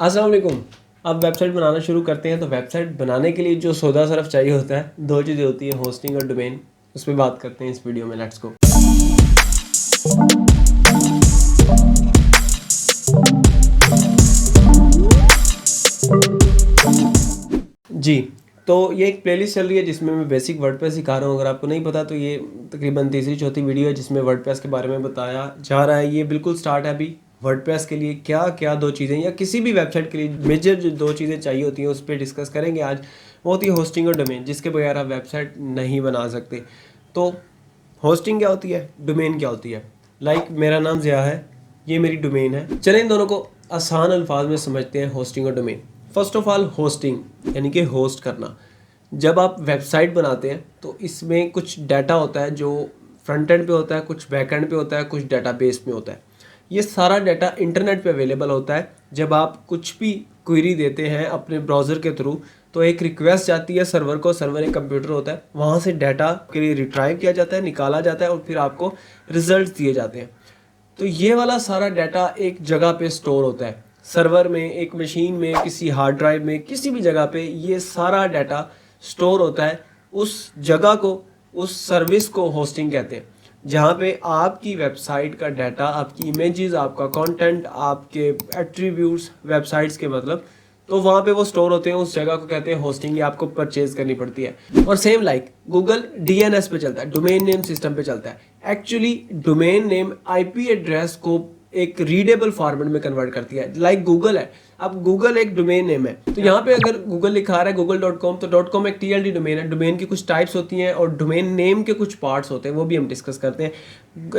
अस्सलाम वालेकुम। अब वेबसाइट बनाना शुरू करते हैं। तो वेबसाइट बनाने के लिए जो सौदा सरफ चाहिए होता है, दो चीज़ें होती है, होस्टिंग और डोमेन। उस पर बात करते हैं इस वीडियो में। Let's go. जी, तो ये एक प्लेलिस्ट चल रही है जिसमें मैं बेसिक वर्डप्रेस सिखा रहा हूँ। अगर आपको नहीं पता तो ये तकरीबन तीसरी चौथी वीडियो है जिसमें वर्डप्रेस के बारे में बताया जा रहा है। ये बिल्कुल स्टार्ट है अभी। वर्डप्रेस के लिए क्या क्या दो चीज़ें, या किसी भी वेबसाइट के लिए मेजर जो दो चीज़ें चाहिए होती हैं उस पर डिस्कस करेंगे आज। वो होती है होस्टिंग और डोमेन, जिसके बगैर आप वेबसाइट नहीं बना सकते। तो होस्टिंग क्या होती है, डोमेन क्या होती है। मेरा नाम ज़िया है, ये मेरी डोमेन है। चलें इन दोनों को आसान अल्फाज में समझते हैं, होस्टिंग और domain. First of all hosting यानी कि होस्ट करना। जब आप वेबसाइट बनाते हैं तो इसमें कुछ डाटा होता है जो फ्रंट एंड पे होता है, कुछ बैक एंड पे होता है, कुछ डाटाबेस में होता है। ये सारा डाटा इंटरनेट पे अवेलेबल होता है। जब आप कुछ भी क्वेरी देते हैं अपने ब्राउज़र के थ्रू तो एक रिक्वेस्ट जाती है सर्वर को। सर्वर एक कंप्यूटर होता है, वहाँ से डाटा के लिए रिट्राइव किया जाता है, निकाला जाता है और फिर आपको रिजल्ट दिए जाते हैं। तो ये वाला सारा डाटा एक जगह पे स्टोर होता है, सर्वर में, एक मशीन में, किसी हार्ड ड्राइव में, किसी भी जगह पे ये सारा डाटा स्टोर होता है। उस जगह को, उस सर्विस को होस्टिंग कहते हैं, जहाँ पे आपकी वेबसाइट का डाटा, आपकी इमेजेस, आपका कंटेंट, आपके एट्रीब्यूट्स, वेबसाइट्स के मतलब, तो वहाँ पे वो स्टोर होते हैं। उस जगह को कहते हैं होस्टिंग। ये आपको परचेज करनी पड़ती है। और सेम गूगल डीएनएस पे चलता है, डोमेन नेम सिस्टम पे चलता है। Actually domain name IP address को एक रीडेबल फॉर्मेट में कन्वर्ट करती है। गूगल है, अब गूगल एक डोमेन नेम है, तो यहाँ पे अगर गूगल लिखा रहा है google.com, तो .com एक TLD डोमेन है। डोमेन की कुछ टाइप्स होती हैं और डोमेन नेम के कुछ पार्ट्स होते हैं, वो भी हम डिस्कस करते हैं।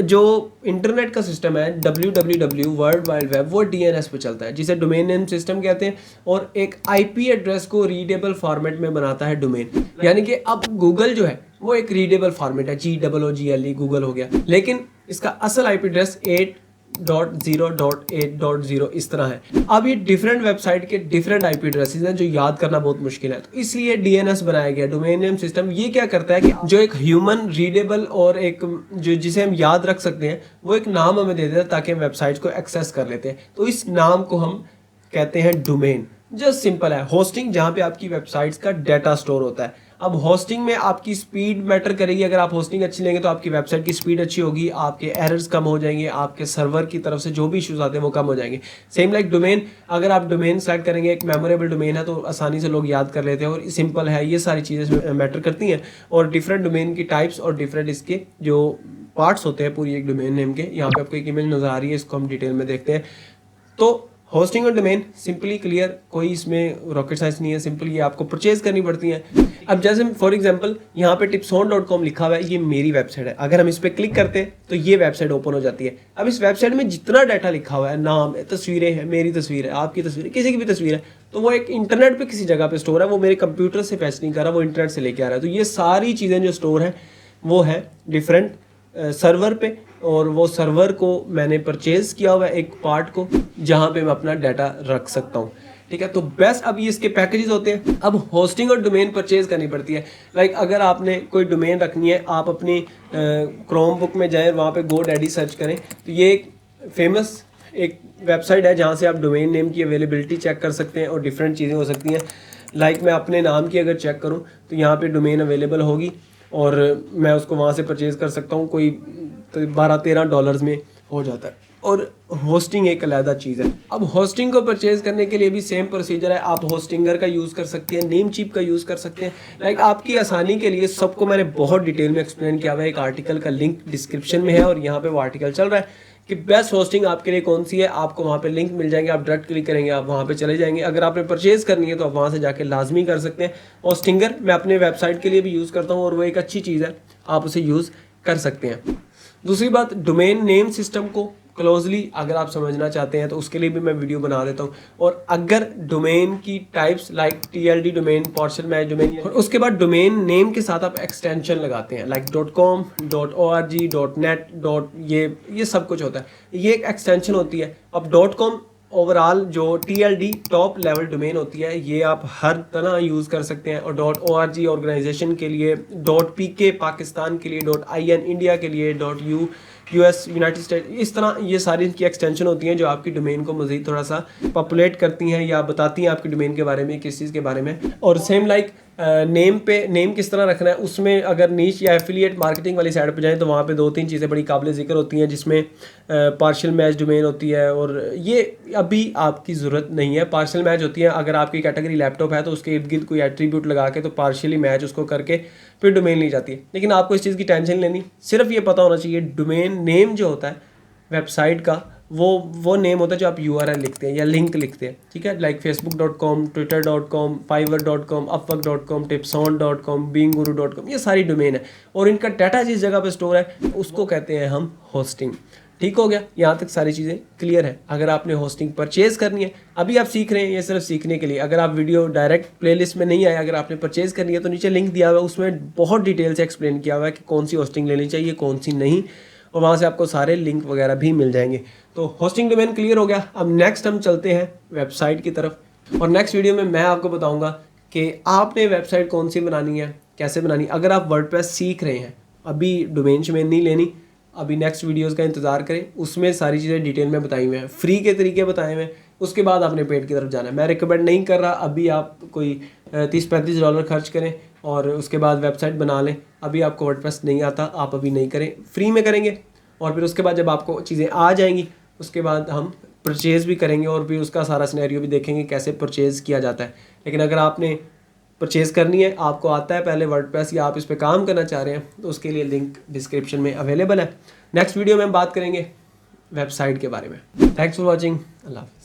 जो इंटरनेट का सिस्टम है www वर्ल्ड वाइड वेब, वो DNS पे चलता है, जिसे डोमेन नेम सिस्टम कहते हैं। और एक IP एड्रेस को रीडेबल फॉर्मेट में बनाता है डोमेन। यानी कि अब गूगल जो है वो एक रीडेबल फॉर्मेट है, GOOGLE गूगल हो गया, लेकिन इसका असल IP एड्रेस 8.0.8.0 इस तरह है। अब ये डिफरेंट वेबसाइट के डिफरेंट IP एड्रेसेस हैं जो याद करना बहुत मुश्किल है, तो इसलिए DNS बनाया गया, डोमेन नेम सिस्टम। ये क्या करता है कि जो एक ह्यूमन रीडेबल और एक जो जिसे हम याद रख सकते हैं, वो एक नाम हमें दे देता है ताकि हम वेबसाइट को एक्सेस कर लेते हैं। तो इस नाम को हम कहते हैं डोमेन। जस्ट सिंपल है। होस्टिंग जहाँ पे आपकी वेबसाइट्स का डाटा स्टोर होता है। अब होस्टिंग में आपकी स्पीड मैटर करेगी। अगर आप होस्टिंग अच्छी लेंगे तो आपकी वेबसाइट की स्पीड अच्छी होगी, आपके एरर्स कम हो जाएंगे, आपके सर्वर की तरफ से जो भी इश्यूज आते हैं वो कम हो जाएंगे। सेम डोमेन, अगर आप डोमेन सेलेक्ट करेंगे, एक मेमोरेबल डोमेन है तो आसानी से लोग याद कर लेते हैं और सिंपल है। ये सारी चीज़ें मैटर करती हैं। और डिफरेंट डोमेन की टाइप्स और डिफरेंट इसके जो पार्ट्स होते हैं पूरी एक डोमेन नेम के। यहाँ पे आपको एक इमेज नजर आ रही है, इसको हम डिटेल में देखते हैं। तो होस्टिंग और डोमेन सिंपली क्लियर, कोई इसमें रॉकेट साइंस नहीं है। सिंपल ये आपको परचेज करनी पड़ती है। अब जैसे फॉर एग्जांपल यहाँ पे tipson.com लिखा हुआ है, ये मेरी वेबसाइट है। अगर हम इस पर क्लिक करते हैं तो ये वेबसाइट ओपन हो जाती है। अब इस वेबसाइट में जितना डाटा लिखा हुआ है, नाम, तस्वीरें हैं, मेरी तस्वीर है, आपकी तस्वीर है, किसी की भी तस्वीर है, तो वो एक इंटरनेट पे किसी जगह पे स्टोर है। वो मेरे कंप्यूटर से फैच नहीं कर रहा, वो इंटरनेट से लेके आ रहा है। तो ये सारी चीज़ें जो स्टोर है वो है डिफरेंट सर्वर पे, और वो सर्वर को मैंने परचेज किया हुआ है एक पार्ट को, जहाँ पे मैं अपना डाटा रख सकता हूँ। ठीक है, तो बेस्ट अब ये इसके पैकेजेस होते हैं। अब होस्टिंग और डोमेन परचेज करनी पड़ती है। अगर आपने कोई डोमेन रखनी है, आप अपनी क्रोम बुक में जाएं, वहाँ पे GoDaddy सर्च करें, तो ये एक फेमस एक वेबसाइट है जहाँ से आप डोमेन नेम की अवेलेबिलिटी चेक कर सकते हैं और डिफरेंट चीज़ें हो सकती हैं। मैं अपने नाम की अगर चेक करूँ तो यहाँ पे डोमेन अवेलेबल होगी और मैं उसको वहाँ से परचेज़ कर सकता हूँ। कोई $12-13 में हो जाता है। और होस्टिंग एक अलग चीज़ है। अब होस्टिंग को परचेज करने के लिए भी सेम प्रोसीजर है। आप होस्टिंगर का यूज़ कर सकते हैं, नेमचीप का यूज़ कर सकते हैं। आपकी आसानी के लिए सबको मैंने बहुत डिटेल में एक्सप्लेन किया हुआ है। एक आर्टिकल का लिंक डिस्क्रिप्शन में है और यहाँ पे वो आर्टिकल चल रहा है कि बेस्ट होस्टिंग आपके लिए कौन सी है। आपको वहाँ पे लिंक मिल जाएंगे, आप डायरेक्ट क्लिक करेंगे, आप वहाँ पे चले जाएंगे। अगर आपने परचेज करनी है तो आप वहाँ से जाके लाजमी कर सकते हैं। होस्टिंगर मैं अपने वेबसाइट के लिए भी यूज़ करता हूँ और वो एक अच्छी चीज़ है, आप उसे यूज़ कर सकते हैं। दूसरी बात, डोमेन नेम सिस्टम को क्लोजली अगर आप समझना चाहते हैं तो उसके लिए भी मैं वीडियो बना देता हूँ। और अगर डोमेन की types TLD domain, partial match domain, और उसके बाद डोमेन नेम के साथ आप एक्सटेंशन लगाते हैं .com, .org, .net, ये सब कुछ होता है। ये एक एक्सटेंशन होती है। अब .com ओवरऑल जो TLD टॉप लेवल डोमेन होती है ये आप हर तरह यूज़ कर सकते हैं। और .org ऑर्गेनाइजेशन के लिए, .pk पाकिस्तान के लिए, .in इंडिया के लिए, .US यूनाइटेड स्टेट, इस तरह ये सारी इनकी एक्सटेंशन होती हैं जो आपकी डोमेन को मज़ीद थोड़ा सा पॉपुलेट करती हैं या बताती हैं आपकी डोमेन के बारे में, किस चीज़ के बारे में। और सेम लाइक नेम किस तरह रखना है, उसमें अगर नीश या एफिलिएट मार्केटिंग वाली साइड पर जाएँ तो वहाँ पे 2-3 चीज़ें बड़ी काबिल ज़िक्र होती हैं, जिसमें पार्शियल मैच डोमेन होती है। और ये अभी आपकी ज़रूरत नहीं है। पार्शियल मैच होती है अगर आपकी कैटेगरी लैपटॉप है तो उसके इर्द गिर्द कोई एट्रीब्यूट लगा के तो पार्शियली मैच उसको करके फिर डोमेन ली जाती है। लेकिन आपको इस चीज़ की टेंशन लेनी, सिर्फ ये पता होना चाहिए डोमेन नेम जो होता है वेबसाइट का वो नेम होता है जो आप URL लिखते हैं या लिंक लिखते हैं, ठीक है। Like facebook.com, twitter.com, fiverr.com, upwork.com, tipson.com, beinguru.com, ये सारी डोमेन है और इनका डाटा जिस जगह पे स्टोर है उसको कहते हैं हम होस्टिंग। ठीक हो गया, यहाँ तक सारी चीज़ें क्लियर है। अगर आपने होस्टिंग परचेज़ करनी है, अभी आप सीख रहे हैं, ये सिर्फ सीखने के लिए। अगर आप वीडियो डायरेक्ट प्लेलिस्ट में नहीं आए, अगर आपने परचेज़ करनी है तो नीचे लिंक दिया हुआ है, उसमें बहुत डिटेल से एक्सप्लेन किया हुआ है कि कौन सी होस्टिंग लेनी चाहिए, कौन सी नहीं, और वहाँ से आपको सारे लिंक वगैरह भी मिल जाएंगे। तो होस्टिंग डोमेन क्लियर हो गया। अब नेक्स्ट हम चलते हैं वेबसाइट की तरफ और नेक्स्ट वीडियो में मैं आपको बताऊँगा कि आपने वेबसाइट कौन सी बनानी है, कैसे बनानी। अगर आप वर्डप्रेस सीख रहे हैं, अभी डोमेन शोमेन नहीं लेनी, अभी नेक्स्ट वीडियोस का इंतज़ार करें, उसमें सारी चीज़ें डिटेल में बताई हुई हैं, फ्री के तरीके बताए हुए हैं। उसके बाद आपने पेड की तरफ जाना है। मैं रिकमेंड नहीं कर रहा अभी आप कोई $30-35 खर्च करें और उसके बाद वेबसाइट बना लें। अभी आपको वर्डप्रेस नहीं आता, आप अभी नहीं करें, फ्री में करेंगे और फिर उसके बाद जब आपको चीज़ें आ जाएंगी उसके बाद हम परचेज़ भी करेंगे और फिर उसका सारा सिनेरियो भी देखेंगे कैसे परचेज़ किया जाता है। लेकिन अगर आपने परचेज़ करनी है, आपको आता है पहले वर्डप्रेस या आप इस पर काम करना चाह रहे हैं, तो उसके लिए लिंक डिस्क्रिप्शन में अवेलेबल है। नेक्स्ट वीडियो में हम बात करेंगे वेबसाइट के बारे में। Thanks for watching. अल्लाह हाफ़िज़।